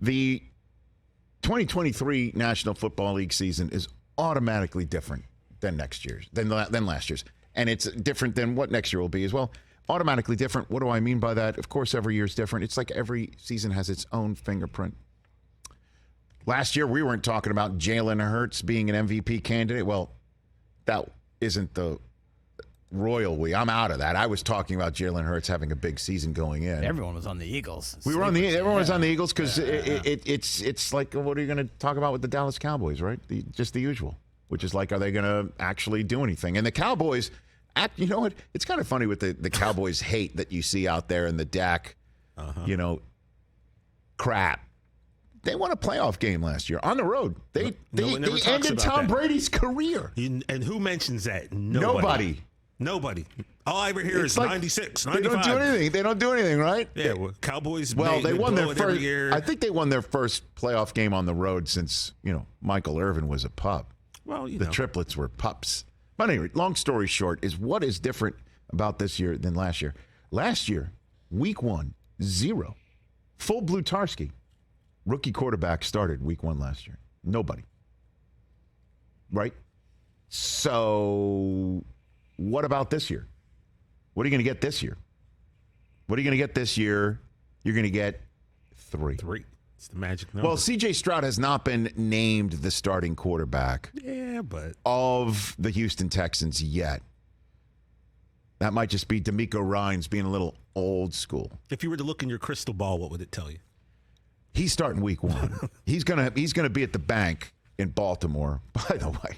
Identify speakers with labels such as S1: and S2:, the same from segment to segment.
S1: The 2023 National Football League season is automatically different than last year's. And it's different than what next year will be as well. Automatically different. What do I mean by that? Of course, every year is different. It's like every season has its own fingerprint. Last year, we weren't talking about Jalen Hurts being an MVP candidate. Well, that isn't the royal we. I'm out of that. I was talking about Jalen Hurts having a big season going in.
S2: Everyone was on the Eagles.
S1: Everyone was on the Eagles because it's like, what are you going to talk about with the Dallas Cowboys, right? Just the usual, which is like, are they going to actually do anything? And the Cowboys, you know what? It's kind of funny with the Cowboys hate that you see out there in the Dak, crap. They won a playoff game last year on the road. They ended Tom Brady's career.
S3: And who mentions that?
S1: Nobody. All I ever hear is like 96, 95. They don't do anything, right?
S3: Yeah, well, Cowboys.
S1: They won their first.
S3: Every year.
S1: I think they won their first playoff game on the road since Michael Irvin was a pup.
S3: Well,
S1: the triplets were pups. But anyway, long story short is what is different about this year than last year. Last year, week 1, 0. Full Blutarski. Rookie quarterback started week 1 last year. Nobody. Right? So what about this year? What are you going to get this year? What are you going to get this year? You're going to get 3.
S3: 3. It's the magic number.
S1: Well, C.J. Stroud has not been named the starting quarterback of the Houston Texans yet. That might just be D'Amico Ryans being a little old school.
S3: If you were to look in your crystal ball, what would it tell you?
S1: He's starting week 1. He's gonna be at the bank in Baltimore. By the way,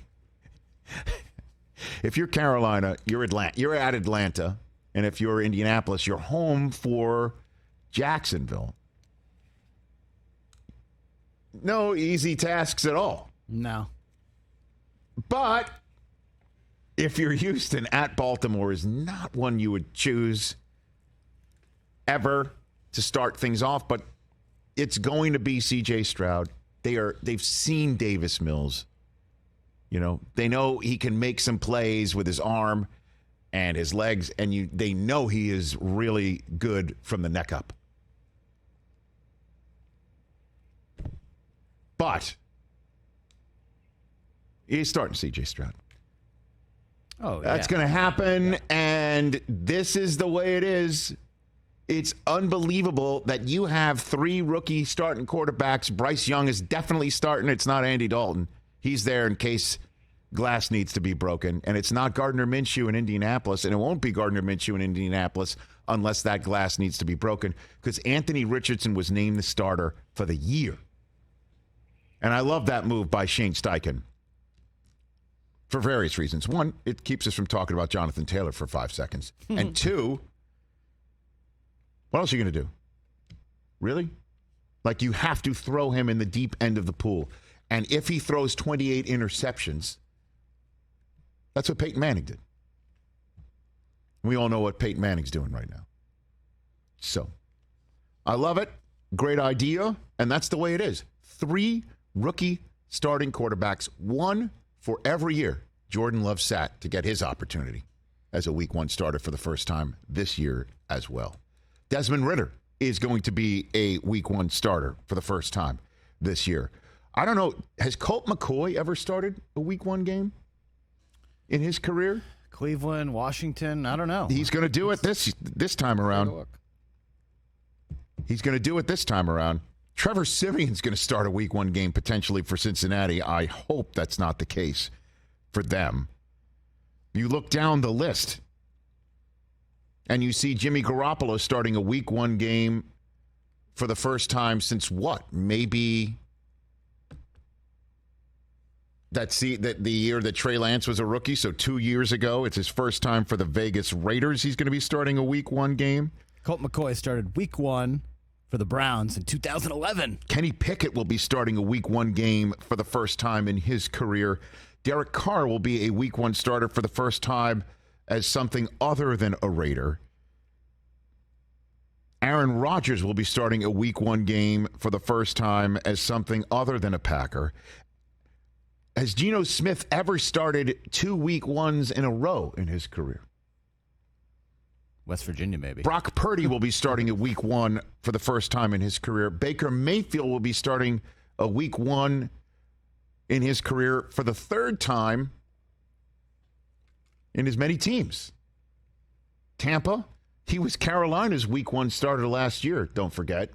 S1: if you're Carolina, you're at Atlanta, and if you're Indianapolis, you're home for Jacksonville. No easy tasks at all.
S2: No.
S1: But if you're Houston, at Baltimore is not one you would choose ever to start things off, but it's going to be C.J. Stroud. They've seen Davis Mills. They know he can make some plays with his arm and his legs, and they know he is really good from the neck up. But he's starting C.J. Stroud.
S2: Oh,
S1: That's going to happen, and this is the way it is. It's unbelievable that you have 3 rookie starting quarterbacks. Bryce Young is definitely starting. It's not Andy Dalton. He's there in case glass needs to be broken. And it's not Gardner Minshew in Indianapolis, and it won't be Gardner Minshew in Indianapolis unless that glass needs to be broken, because Anthony Richardson was named the starter for the year. And I love that move by Shane Steichen for various reasons. One, it keeps us from talking about Jonathan Taylor for 5 seconds. And 2, what else are you going to do? Really? Like, you have to throw him in the deep end of the pool. And if he throws 28 interceptions, that's what Peyton Manning did. We all know what Peyton Manning's doing right now. So, I love it. Great idea. And that's the way it is. 3 rookie starting quarterbacks, 1 for every year. Jordan Love sat to get his opportunity as a week 1 starter for the first time this year as well. Desmond Ridder is going to be a week 1 starter for the first time this year. I don't know. Has Colt McCoy ever started a week 1 game in his career?
S2: Cleveland, Washington, I don't know.
S1: He's going to do it this time around. He's going to do it this time around. Trevor Siemian's going to start a week 1 game potentially for Cincinnati. I hope that's not the case for them. You look down the list, and you see Jimmy Garoppolo starting a week 1 game for the first time since what? Maybe the year that Trey Lance was a rookie, so 2 years ago. It's his first time for the Vegas Raiders. He's going to be starting a week 1 game.
S2: Colt McCoy started week 1 for the Browns in 2011.
S1: Kenny Pickett will be starting a week 1 game for the first time in his career. Derek Carr will be a week 1 starter for the first time as something other than a Raider. Aaron Rodgers will be starting a week 1 game for the first time as something other than a Packer. Has Geno Smith ever started 2 week 1s in a row in his career?
S2: West Virginia, maybe.
S1: Brock Purdy will be starting at week 1 for the first time in his career. Baker Mayfield will be starting a week 1 in his career for the third time in as many teams. Tampa, he was Carolina's week 1 starter last year, don't forget.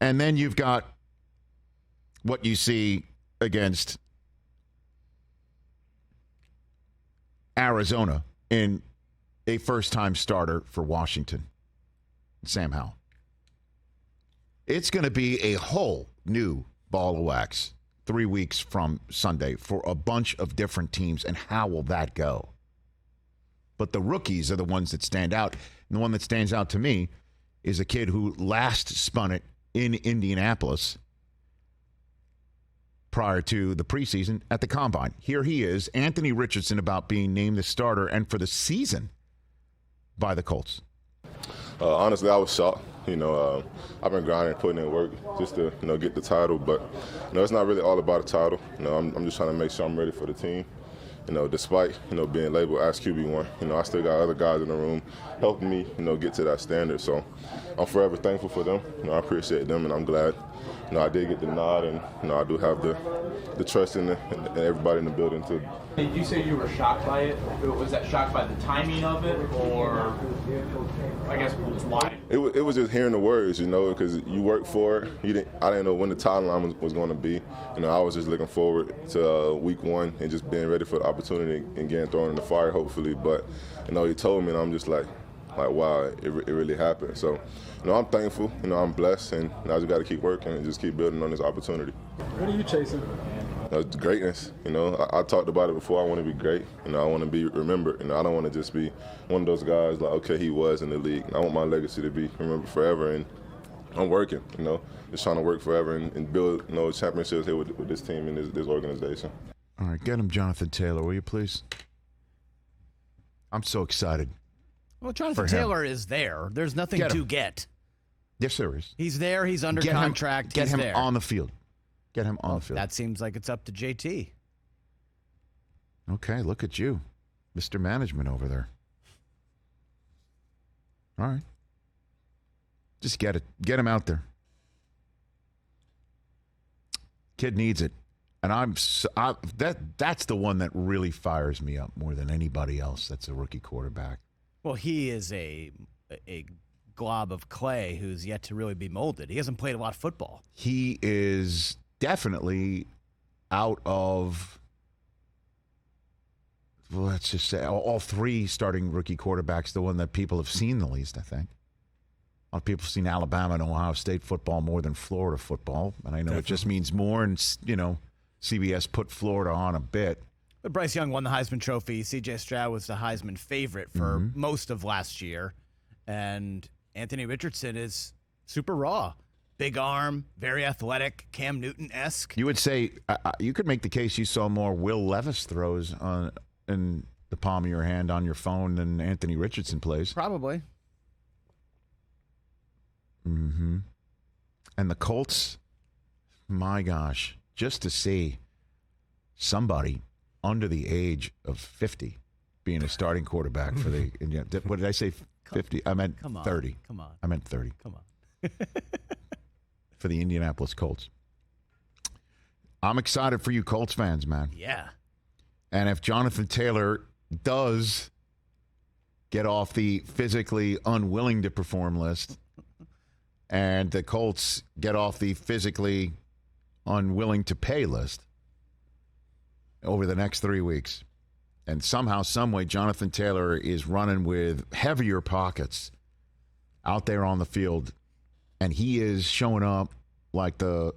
S1: And then you've got what you see against Arizona in a first-time starter for Washington, Sam Howell. It's going to be a whole new ball of wax 3 weeks from Sunday for a bunch of different teams, and how will that go? But the rookies are the ones that stand out, and the one that stands out to me is a kid who last spun it in Indianapolis prior to the preseason at the Combine. Here he is, Anthony Richardson, about being named the starter and for the season by the Colts.
S4: Honestly, I was shocked. I've been grinding and putting in work just to, get the title. But, it's not really all about a title. I'm just trying to make sure I'm ready for the team. Despite, being labeled as QB1, I still got other guys in the room helping me, get to that standard. So I'm forever thankful for them. I appreciate them, and I'm glad, I did get the nod, and, I do have the trust in everybody in the building, too.
S5: Did you say you were shocked by it? Was that shocked by the timing of it, or I guess why?
S4: It was just hearing the words, because you work for it. I didn't know when the timeline was going to be. I was just looking forward to week 1 and just being ready for the opportunity and getting thrown in the fire, hopefully. But, he told me, and I'm just like wow, it really happened. So, I'm thankful. I'm blessed, and I just got to keep working and just keep building on this opportunity.
S6: What are you chasing?
S4: Greatness. I talked about it before. I want to be great. I want to be remembered. I don't want to just be one of those guys like, okay, he was in the league. I want my legacy to be remembered forever, and I'm working. Just trying to work forever and build, championships here with this team and this organization.
S1: All right, get him Jonathan Taylor, will you please? I'm so excited.
S2: Well, Jonathan Taylor is there. There's nothing to get.
S1: Yes, there is.
S2: He's there. He's under contract.
S1: Get him
S2: there.
S1: on the field. Get him on the field.
S2: That seems like it's up to JT.
S1: Okay, look at you, Mr. Management over there. All right. Just get it. Get him out there. Kid needs it. And that's the one that really fires me up more than anybody else that's a rookie quarterback.
S2: Well, he is a glob of clay who's yet to really be molded. He hasn't played a lot of football.
S1: He is definitely out of, let's just say, all 3 starting rookie quarterbacks, the one that people have seen the least, I think. A lot of people have seen Alabama and Ohio State football more than Florida football. And I know it just means more, and, CBS put Florida on a bit.
S2: But Bryce Young won the Heisman Trophy. C.J. Stroud was the Heisman favorite for most of last year. And Anthony Richardson is super raw. Big arm, very athletic, Cam Newton-esque.
S1: You would say, you could make the case you saw more Will Levis throws in the palm of your hand on your phone than Anthony Richardson plays.
S2: Probably.
S1: Mm-hmm. And the Colts, my gosh, just to see somebody under the age of 50 being a starting quarterback for the, what did I say, 50? I meant 30.
S2: Come on.
S1: I meant 30.
S2: Come on.
S1: For the Indianapolis Colts. I'm excited for you Colts fans, man.
S2: Yeah.
S1: And if Jonathan Taylor does get off the physically unwilling to perform list, and the Colts get off the physically unwilling to pay list over the next 3 weeks, and somehow, someway, Jonathan Taylor is running with heavier pockets out there on the field, and he is showing up like the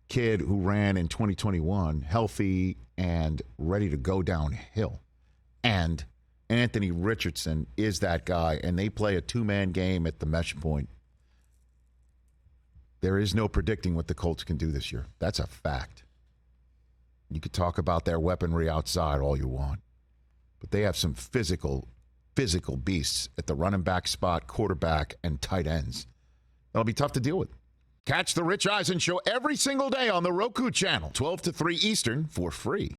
S1: kid who ran in 2021, healthy and ready to go downhill. And Anthony Richardson is that guy, and they play a 2-man game at the mesh point. There is no predicting what the Colts can do this year. That's a fact. You could talk about their weaponry outside all you want, but they have some physical beasts at the running back spot, quarterback, and tight ends. That'll be tough to deal with. Catch the Rich Eisen Show every single day on the Roku channel, 12 to 3 Eastern, for free.